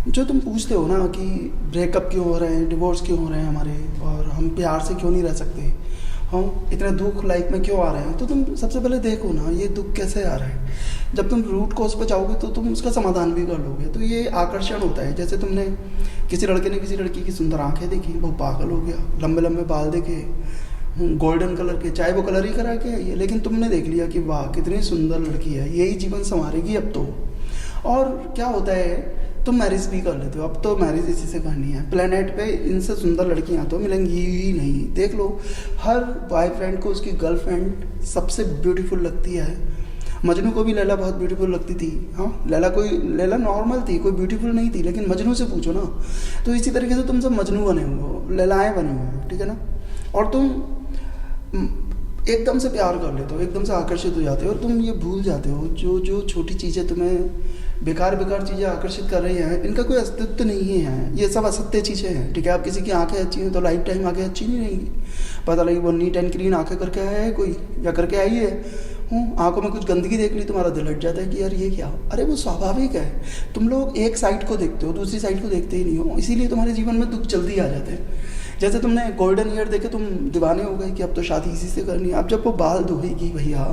जो तुम पूछते हो ना कि ब्रेकअप क्यों हो रहे हैं, डिवोर्स क्यों हो रहे हैं हमारे, और हम प्यार से क्यों नहीं रह सकते, हम इतने दुख लाइफ में क्यों आ रहे हैं, तो तुम सबसे पहले देखो ना ये दुख कैसे आ रहा है। जब तुम रूट कॉज पे जाओगे तो तुम उसका समाधान भी कर लोगे। तो ये आकर्षण होता है। जैसे तुमने किसी लड़के ने किसी लड़की की सुंदर आंखें देखी, वो पागल हो गया, लंबे लंबे बाल देखे, गोल्डन कलर के, चाहे वो कलर ही करा के आई है, लेकिन तुमने देख लिया कि वाह कितनी सुंदर लड़की है, यही जीवन संवारेगी अब तो। और क्या होता है, तुम मैरिज भी कर लेते हो। अब तो मैरिज इसी से करनी है। प्लेनेट पे इनसे सुंदर लड़कियां तो मिलेंगी ही नहीं। देख लो, हर बॉयफ्रेंड को उसकी गर्लफ्रेंड सबसे ब्यूटीफुल लगती है। मजनू को भी लैला बहुत ब्यूटीफुल लगती थी। हाँ, लैला नॉर्मल थी, कोई ब्यूटीफुल नहीं थी, लेकिन मजनू से पूछो ना। तो इसी तरीके से तुम सब मजनू बने हुए हो, लैलाएँ बने हुए हो, ठीक है ना। और तुम एकदम से प्यार कर लेते हो, एकदम से आकर्षित हो जाते हो, और तुम ये भूल जाते हो जो जो छोटी चीज़ें तुम्हें बेकार बेकार चीज़ें आकर्षित कर रही हैं, इनका कोई अस्तित्व नहीं है। ये सब असत्य चीज़ें हैं, ठीक है। आप किसी की आंखें अच्छी हैं तो लाइफ टाइम आंखें अच्छी नहीं रहेंगी। पता लगी वो नीट एंड क्लीन आंखें करके आया है कोई, या करके आई है, आंखों में कुछ गंदगी देख ली, तुम्हारा दिल हट जाता है कि यार ये क्या। अरे वो स्वाभाविक है। तुम लोग एक साइड को देखते हो, दूसरी साइड को देखते ही नहीं हो, इसीलिए तुम्हारे जीवन में दुख जल्दी आ जाते हैं। जैसे तुमने गोल्डन ईयर देखे, तुम दीवाने हो गए कि अब तो शादी इसी से करनी है। अब जब वो बाल धोएगी, भैया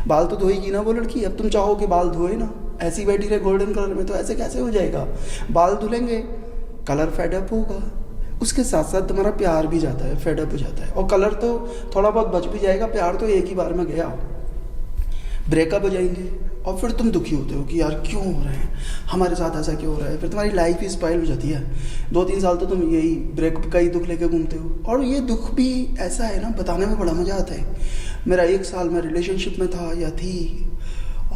बाल तो धोएगी ना वो लड़की, अब तुम चाहो कि बाल धोए ना, ऐसी बैठी रहे गोल्डन कलर में, तो ऐसे कैसे हो जाएगा। बाल धुलेंगे, कलर फेडअप होगा, उसके साथ साथ तुम्हारा प्यार भी जाता है, फेडअप हो जाता है। और कलर तो थोड़ा बहुत बच भी जाएगा, प्यार तो एक ही बार में गया। ब्रेकअप हो जाएंगे और फिर तुम दुखी होते हो कि यार क्यों हो रहे हैं, हमारे साथ ऐसा क्यों हो रहा है। फिर तुम्हारी लाइफ ही स्पाइल हो जाती है। 2-3 साल तो तुम यही ब्रेकअप का ही दुख लेके घूमते हो। और ये दुख भी ऐसा है ना, बताने में बड़ा मज़ा आता है। मेरा 1 साल में रिलेशनशिप में था या थी,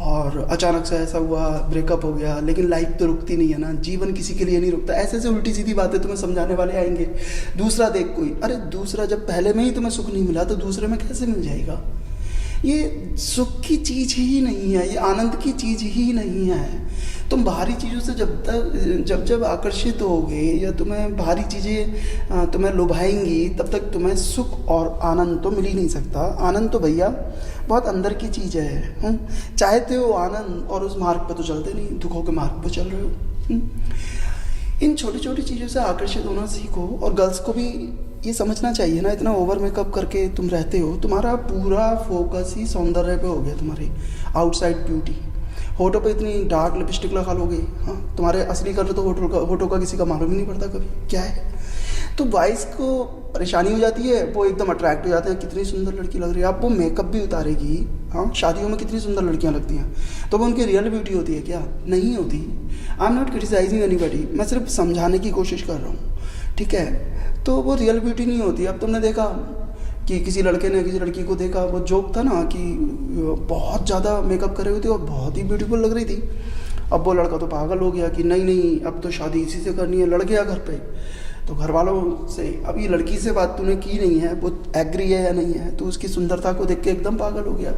और अचानक से ऐसा हुआ, ब्रेकअप हो गया। लेकिन लाइफ तो रुकती नहीं है ना, जीवन किसी के लिए नहीं रुकता। ऐसे ऐसे उल्टी सीधी बातें तुम्हें समझाने वाले आएंगे। दूसरा देख कोई, अरे दूसरा जब पहले में ही तुम्हें सुख नहीं मिला तो दूसरे में कैसे मिल जाएगा। ये सुख की चीज़ ही नहीं है, ये आनंद की चीज़ ही नहीं है। तुम बाहरी चीज़ों से जब आकर्षित होगे, या तुम्हें बाहरी चीज़ें तुम्हें लुभाएंगी, तब तक तुम्हें सुख और आनंद तो मिल ही नहीं सकता। आनंद तो भैया बहुत अंदर की चीज़ है। चाहते हो आनंद और उस मार्ग पर तो चलते नहीं, दुखों के मार्ग पर चल रहे हो। इन छोटी छोटी चीज़ों से आकर्षित होना सीखो। और गर्ल्स को भी ये समझना चाहिए ना, इतना ओवर मेकअप करके तुम रहते हो, तुम्हारा पूरा फोकस ही सौंदर्य पे हो गया, तुम्हारी आउटसाइड ब्यूटी। होठों पे इतनी डार्क लिपस्टिक लगा लोगे, हाँ, तुम्हारे असली कलर तो होठों का किसी का मालूम ही नहीं पड़ता कभी क्या है। तो बॉयज़ को परेशानी हो जाती है, वो एकदम अट्रैक्ट हो जाते हैं, कितनी सुंदर लड़की लग रही है। अब वो मेकअप भी उतारेगी, हाँ, शादियों में कितनी सुंदर लड़कियां लगती हैं, तो वो उनकी रियल ब्यूटी होती है क्या? नहीं होती। I am not criticising anybody, मैं सिर्फ समझाने की कोशिश कर रहा हूँ, ठीक है। तो वो रियल ब्यूटी नहीं होती। अब तुमने देखा कि किसी लड़के ने किसी लड़की को देखा, वो जोक था ना कि बहुत ज़्यादा मेकअप करे हुए थे और बहुत ही ब्यूटीफुल लग रही थी। अब वो लड़का तो पागल हो गया कि नहीं नहीं, अब तो शादी इसी से करनी है। लड़ गया घर पे, तो घर वालों से, अब ये लड़की से बात तूने की नहीं है, वो एग्री है या नहीं है, तो उसकी सुंदरता को देख के एकदम पागल हो गया।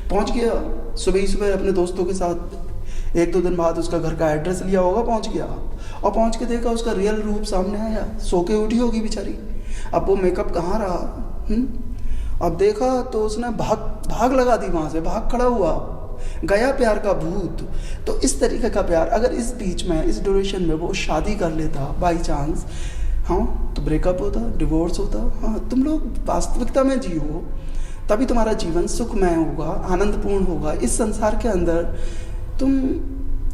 पहुंच गया सुबह ही सुबह अपने दोस्तों के साथ, 1-2 दिन बाद उसका घर का एड्रेस लिया होगा, पहुंच गया, और पहुंच के देखा उसका रियल रूप सामने आया। सो के उठी होगी बेचारी। अब वो मेकअप कहाँ रहा। अब देखा तो उसने भाग लगा दी, वहाँ से भाग खड़ा हुआ, गया प्यार का भूत। तो इस तरीके का प्यार अगर इस बीच में, इस ड्यूरेशन में वो शादी कर लेता बाई चांस, हाँ, तो ब्रेकअप होता, डिवोर्स होता। हाँ, तुम लोग वास्तविकता में जियो, तभी तुम्हारा जीवन सुखमय होगा, आनंदपूर्ण होगा। इस संसार के अंदर तुम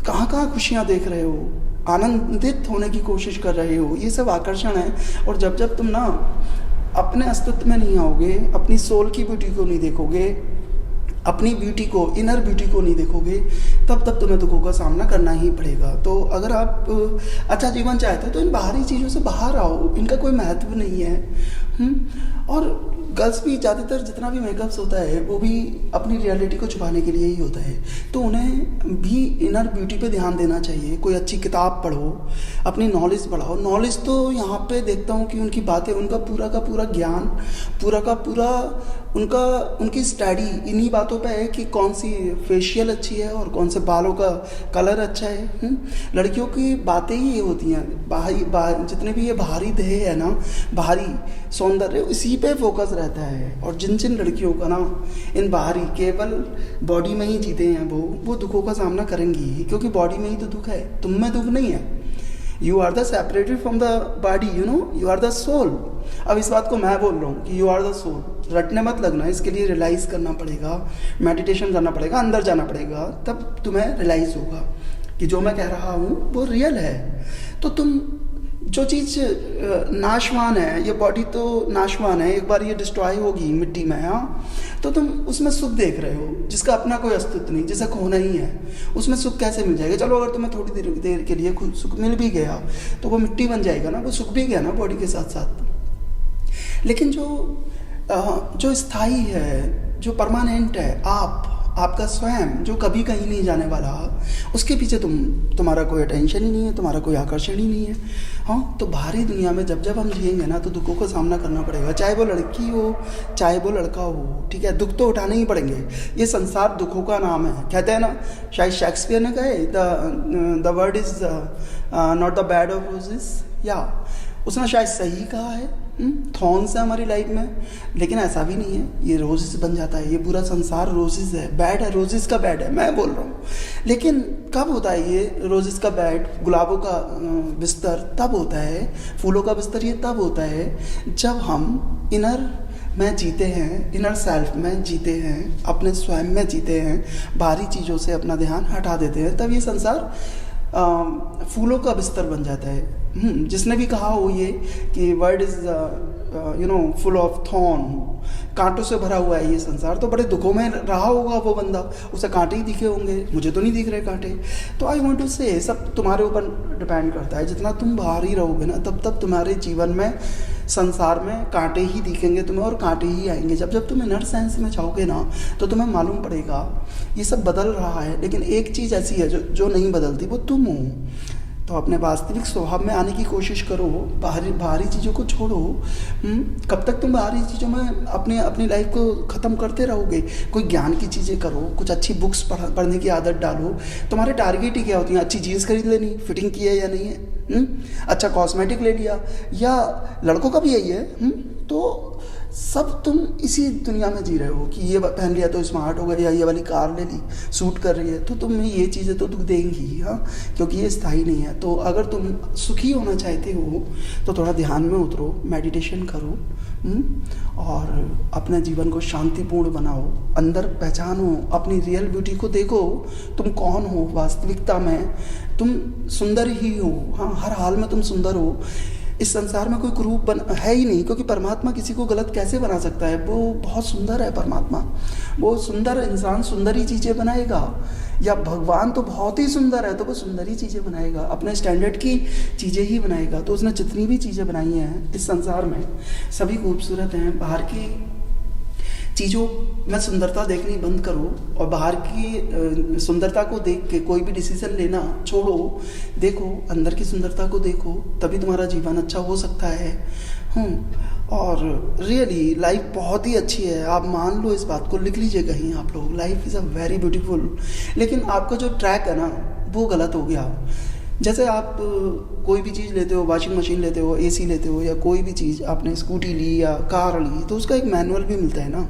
कहाँ कहाँ खुशियाँ देख रहे हो, आनंदित होने की कोशिश कर रहे हो, ये सब आकर्षण है। और जब जब तुम ना अपने अस्तित्व में नहीं आओगे, अपनी सोल की ब्यूटी को नहीं देखोगे, अपनी ब्यूटी को, इनर ब्यूटी को नहीं देखोगे, तब तब तुम्हें दुखों का सामना करना ही पड़ेगा। तो अगर आप अच्छा जीवन चाहते हो तो इन बाहरी चीज़ों से बाहर आओ, इनका कोई महत्व नहीं है। और गर्ल्स भी ज़्यादातर जितना भी मेकअप्स होता है वो भी अपनी रियलिटी को छुपाने के लिए ही होता है। तो उन्हें भी इनर ब्यूटी पे ध्यान देना चाहिए। कोई अच्छी किताब पढ़ो, अपनी नॉलेज बढ़ाओ। नॉलेज तो यहाँ पे देखता हूँ कि उनकी बातें, उनका पूरा का पूरा ज्ञान, पूरा का पूरा उनकी स्टडी इन्हीं बातों पे है कि कौन सी फेशियल अच्छी है और कौन से बालों का कलर अच्छा है। लड़कियों की बातें ही ये होती हैं, जितने भी ये बाहरी देह है ना, बाहरी सौंदर्य, इसी पे फोकस रहता है। और जिन जिन लड़कियों का ना इन बाहरी केवल बॉडी में ही जीते हैं, वो दुखों का सामना करेंगी, क्योंकि बॉडी में ही तो दुख है, तुम में दुख नहीं है। You are the separated from the body, you know, you are the soul. अब इस बात को मैं बोल रहा हूँ कि यू आर द सोल, रटने मत लगना, इसके लिए रियलाइज़ करना पड़ेगा, मेडिटेशन करना पड़ेगा, अंदर जाना पड़ेगा, तब तुम्हें रियलाइज़ होगा कि जो मैं कह रहा हूँ वो रियल है। तो तुम जो चीज़ नाशवान है, ये बॉडी तो नाशवान है, एक बार ये डिस्ट्रॉय होगी मिट्टी में, हाँ, तो तुम उसमें सुख देख रहे हो जिसका अपना कोई अस्तित्व नहीं, जिसे खोना ही है, उसमें सुख कैसे मिल जाएगा? चलो अगर तुम्हें थोड़ी देर के लिए सुख मिल भी गया तो वो मिट्टी बन जाएगा ना, वो सुख भी गया ना बॉडी के साथ साथ। लेकिन जो स्थायी है, जो परमानेंट है, आपका स्वयं, जो कभी कहीं नहीं जाने वाला, उसके पीछे तुम्हारा कोई अटेंशन ही नहीं है, तुम्हारा कोई आकर्षण ही नहीं है। हाँ, तो बाहरी दुनिया में जब हम जिएंगे ना, तो दुखों का सामना करना पड़ेगा, चाहे वो लड़की हो चाहे वो लड़का हो, ठीक है, दुख तो उठाने ही पड़ेंगे। ये संसार दुखों का नाम है, कहते हैं ना, शायद शेक्सपियर ने कहे the word is not the bed of roses, या उसने शायद सही कहा है। थॉर्न्स है हमारी लाइफ में, लेकिन ऐसा भी नहीं है, ये रोजेस बन जाता है, ये पूरा संसार रोजेस है, बैड है, रोजेस का बैड है, मैं बोल रहा हूँ। लेकिन कब होता है ये रोजेस का बैड, गुलाबों का बिस्तर तब होता है, फूलों का बिस्तर ये तब होता है जब हम इनर में जीते हैं, इनर सेल्फ में जीते हैं, अपने स्वयं में जीते हैं, बाहरी चीज़ों से अपना ध्यान हटा देते हैं, तब ये संसार फूलों का बिस्तर बन जाता है। जिसने भी कहा हो ये कि word is you know full of thorn, कांटों से भरा हुआ है ये संसार, तो बड़े दुखों में रहा होगा वो बंदा, उसे कांटे ही दिखे होंगे, मुझे तो नहीं दिख रहे कांटे। तो आई वांट टू से सब तुम्हारे ऊपर डिपेंड करता है, जितना तुम बाहर ही रहोगे ना, तब तुम्हारे जीवन में, संसार में कांटे ही दिखेंगे तुम्हें और कांटे ही आएंगे। जब तुम इनर सेंस में जाओगे ना, तो तुम्हें मालूम पड़ेगा ये सब बदल रहा है, लेकिन एक चीज़ ऐसी है जो नहीं बदलती, वो तुम हो। तो अपने वास्तविक स्वभाव में आने की कोशिश करो, बाहरी चीज़ों को छोड़ो। कब तक तुम बाहरी चीज़ों में अपनी लाइफ को ख़त्म करते रहोगे? कोई ज्ञान की चीज़ें करो, कुछ अच्छी बुक्स पढ़ने की आदत डालो। तुम्हारे टारगेट ही क्या होती हैं? अच्छी जीन्स खरीद लेनी, फिटिंग की है या नहीं है, अच्छा कॉस्मेटिक ले लिया, या लड़कों का भी यही है। तो सब तुम इसी दुनिया में जी रहे हो कि ये पहन लिया तो स्मार्ट हो गया, या ये वाली कार ले ली सूट कर रही है, तो तुम्हें ये चीज़ें तो दुख देंगी, हाँ, क्योंकि ये स्थायी नहीं है। तो अगर तुम सुखी होना चाहते हो तो थोड़ा ध्यान में उतरो, मेडिटेशन करो, और अपने जीवन को शांतिपूर्ण बनाओ, अंदर पहचानो, अपनी रियल ब्यूटी को देखो, तुम कौन हो वास्तविकता में, तुम सुंदर ही हो, हाँ, हर हाल में तुम सुंदर हो। इस संसार में कोई कुरूप है ही नहीं, क्योंकि परमात्मा किसी को गलत कैसे बना सकता है? वो बहुत सुंदर है परमात्मा, वो सुंदर इंसान सुंदर ही चीज़ें बनाएगा, या भगवान तो बहुत ही सुंदर है तो वो सुंदर ही चीज़ें बनाएगा, अपने स्टैंडर्ड की चीज़ें ही बनाएगा। तो उसने जितनी भी चीज़ें बनाई हैं इस संसार में सभी खूबसूरत हैं। बाहर की चीज़ों में सुंदरता देखनी बंद करो, और बाहर की सुंदरता को देख के कोई भी डिसीजन लेना छोड़ो, देखो अंदर की सुंदरता को देखो, तभी तुम्हारा जीवन अच्छा हो सकता है। और रियली लाइफ बहुत ही अच्छी है, आप मान लो इस बात को, लिख लीजिए कहीं आप लोग, life is a very beautiful. लेकिन आपका जो ट्रैक है ना वो गलत हो गया। जैसे आप कोई भी चीज़ लेते हो, वॉशिंग मशीन लेते हो, एसी लेते हो, या कोई भी चीज़, आपने स्कूटी ली या कार ली, तो उसका एक मैनुअल भी मिलता है ना,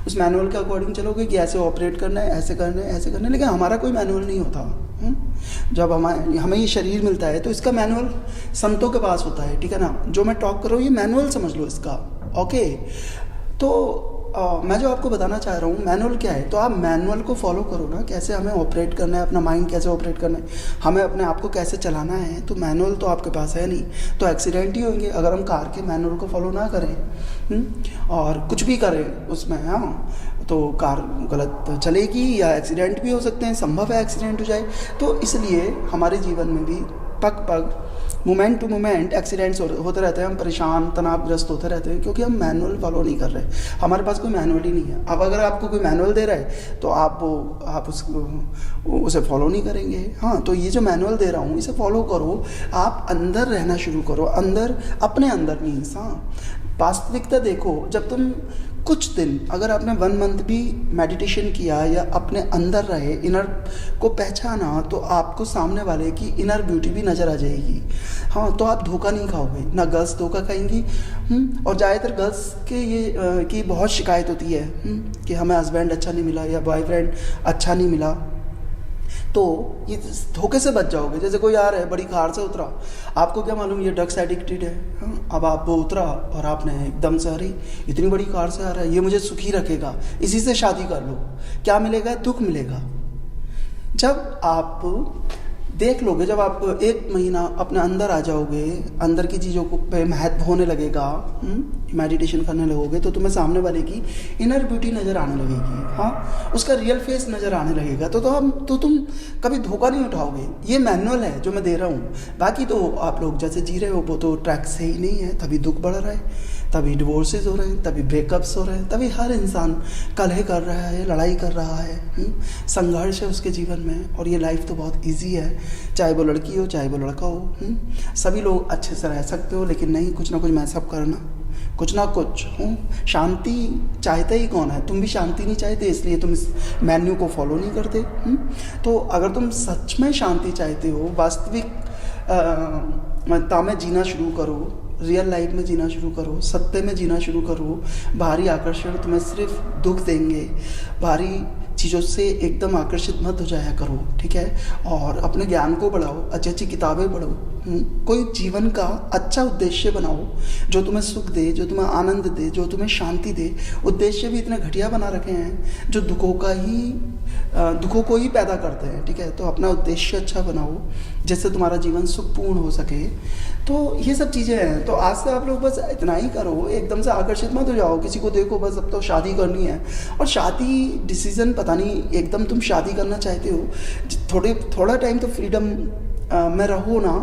उस मैनुअल के अकॉर्डिंग चलोगे कि ऐसे ऑपरेट करना है, ऐसे करना है, ऐसे करना है। लेकिन हमारा कोई मैनुअल नहीं होता। जब हमें ये शरीर मिलता है तो इसका मैनुअल संतों के पास होता है, ठीक है ना। जो मैं टॉक कर रहा हूँ ये मैनुअल समझ लो इसका, ओके। तो मैं जो आपको बताना चाह रहा हूँ मैनुअल क्या है, तो आप मैनुअल को फॉलो करो ना, कैसे हमें ऑपरेट करना है, अपना माइंड कैसे ऑपरेट करना है, हमें अपने आप को कैसे चलाना है। तो मैनुअल तो आपके पास है नहीं, तो एक्सीडेंट ही होंगे अगर हम कार के मैनुअल को फॉलो ना करें और कुछ भी करें उसमें, हाँ, तो कार गलत चलेगी या एक्सीडेंट भी हो सकते हैं, संभव है एक्सीडेंट हो जाए। तो इसलिए हमारे जीवन में भी पग पग, मोमेंट टू मोमेंट एक्सीडेंट्स होते रहते हैं, हम परेशान तनावग्रस्त होते रहते हैं, क्योंकि हम मैनुअल फॉलो नहीं कर रहे, हमारे पास कोई मैनुअल ही नहीं है। अब अगर आपको कोई मैनुअल दे रहा है तो आप उसे फॉलो नहीं करेंगे। हाँ, तो ये जो मैनुअल दे रहा हूँ इसे फॉलो करो, आप अंदर रहना शुरू करो, अंदर, अपने अंदर मीन्स, हाँ, वास्तविकता देखो। जब तुम कुछ दिन, अगर आपने 1 मंथ भी मेडिटेशन किया या अपने अंदर रहे, इनर को पहचाना, तो आपको सामने वाले की इनर ब्यूटी भी नज़र आ जाएगी। हाँ, तो आप धोखा नहीं खाओगे, ना गर्ल्स धोखा खाएंगी। और ज़्यादातर गर्ल्स के ये की बहुत शिकायत होती है कि हमें हस्बैंड अच्छा नहीं मिला या बॉयफ्रेंड अच्छा नहीं मिला। तो ये धोखे से बच जाओगे। जैसे कोई आ रहा है बड़ी कार से उतरा, आपको क्या मालूम ये ड्रग्स एडिक्टेड है, हाँ? अब आप वो उतरा और आपने एकदम से, अरे इतनी बड़ी कार से आ रहा है, ये मुझे सुखी रखेगा, इसी से शादी कर लो। क्या मिलेगा? दुख मिलेगा। जब आप देख लोगे, जब आप 1 महीना अपने अंदर आ जाओगे, अंदर की चीज़ों को पे महत्व होने लगेगा, मेडिटेशन करने लगोगे, तो तुम्हें सामने वाले की इनर ब्यूटी नज़र आने लगेगी, हाँ, उसका रियल फेस नज़र आने लगेगा। तो तुम कभी धोखा नहीं उठाओगे। ये मैनुअल है जो मैं दे रहा हूँ। बाकी तो आप लोग जैसे जी रहे हो वो तो ट्रैक से ही नहीं है, तभी दुख बढ़ रहा है, तभी डिवोर्सेस हो रहे हैं, तभी ब्रेकअप्स हो रहे हैं, तभी हर इंसान कलह कर रहा है, लड़ाई कर रहा है, संघर्ष है उसके जीवन में। और ये लाइफ तो बहुत इजी है, चाहे वो लड़की हो चाहे वो लड़का हो, सभी लोग अच्छे से रह सकते हो, लेकिन नहीं, कुछ ना कुछ मैसअप करना, कुछ ना कुछ। शांति चाहते ही कौन है? तुम भी शांति नहीं चाहते, इसलिए तुम इस मेन्यू को फॉलो नहीं करते। तो अगर तुम सच में शांति चाहते हो, वास्तविकता में जीना शुरू करो, रियल लाइफ में जीना शुरू करो, सत्य में जीना शुरू करो, बाहरी आकर्षण तुम्हें सिर्फ दुख देंगे, बाहरी चीज़ों से एकदम आकर्षित मत हो जाया करो, ठीक है? और अपने ज्ञान को बढ़ाओ, अच्छी अच्छी किताबें पढ़ो, कोई जीवन का अच्छा उद्देश्य बनाओ जो तुम्हें सुख दे, जो तुम्हें आनंद दे, जो तुम्हें शांति दे। उद्देश्य भी इतने घटिया बना रखे हैं जो दुखों को ही पैदा करते हैं, ठीक है? तो अपना उद्देश्य अच्छा बनाओ जिससे तुम्हारा जीवन सुखपूर्ण हो सके। तो ये सब चीज़ें हैं। तो आज से आप लोग बस इतना ही करो, एकदम से आकर्षित मत हो जाओ, किसी को देखो बस अब तो शादी करनी है। और शादी डिसीजन पता नहीं, एकदम तुम शादी करना चाहते हो, थोड़ा टाइम तो फ्रीडम में रहो ना,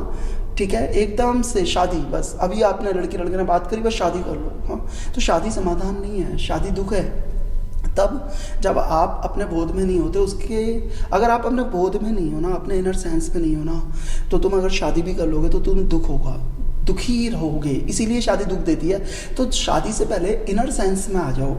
ठीक है? एकदम से शादी, बस अभी आपने लड़के ने बात करी, बस शादी कर लो, हाँ? तो शादी समाधान नहीं है, शादी दुख है। तब जब आप अपने बोध में नहीं होते, अगर आप अपने बोध में नहीं हो ना, अपने इनर सेंस में नहीं हो ना, तो तुम अगर शादी भी कर लोगे तो तुम दुखी रहोगे। इसीलिए शादी दुख देती है। तो शादी से पहले इनर सेंस में आ जाओ,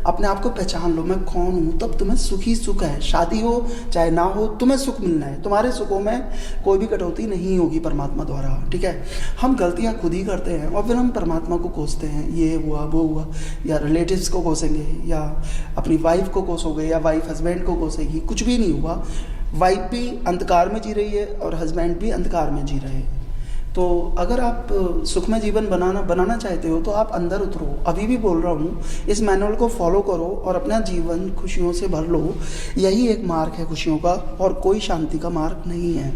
अपने आप को पहचान लो, मैं कौन हूँ, तब तुम्हें सुख है। शादी हो चाहे ना हो, तुम्हें सुख मिलना है। तुम्हारे सुखों में कोई भी कटौती नहीं होगी परमात्मा द्वारा, ठीक है? हम गलतियाँ खुद ही करते हैं और फिर हम परमात्मा को कोसते हैं, ये हुआ वो हुआ, या रिलेटिव्स को कोसेंगे, या अपनी वाइफ को कोसोगे, या वाइफ हस्बैंड को कोसेगी। कुछ भी नहीं हुआ। वाइफ भी अंधकार में जी रही है और हस्बैंड भी अंधकार में जी रहे हैं। तो अगर आप सुखमय जीवन बनाना चाहते हो तो आप अंदर उतरो। अभी भी बोल रहा हूँ, इस मैनुअल को फॉलो करो और अपना जीवन खुशियों से भर लो। यही एक मार्ग है खुशियों का, और कोई शांति का मार्ग नहीं है।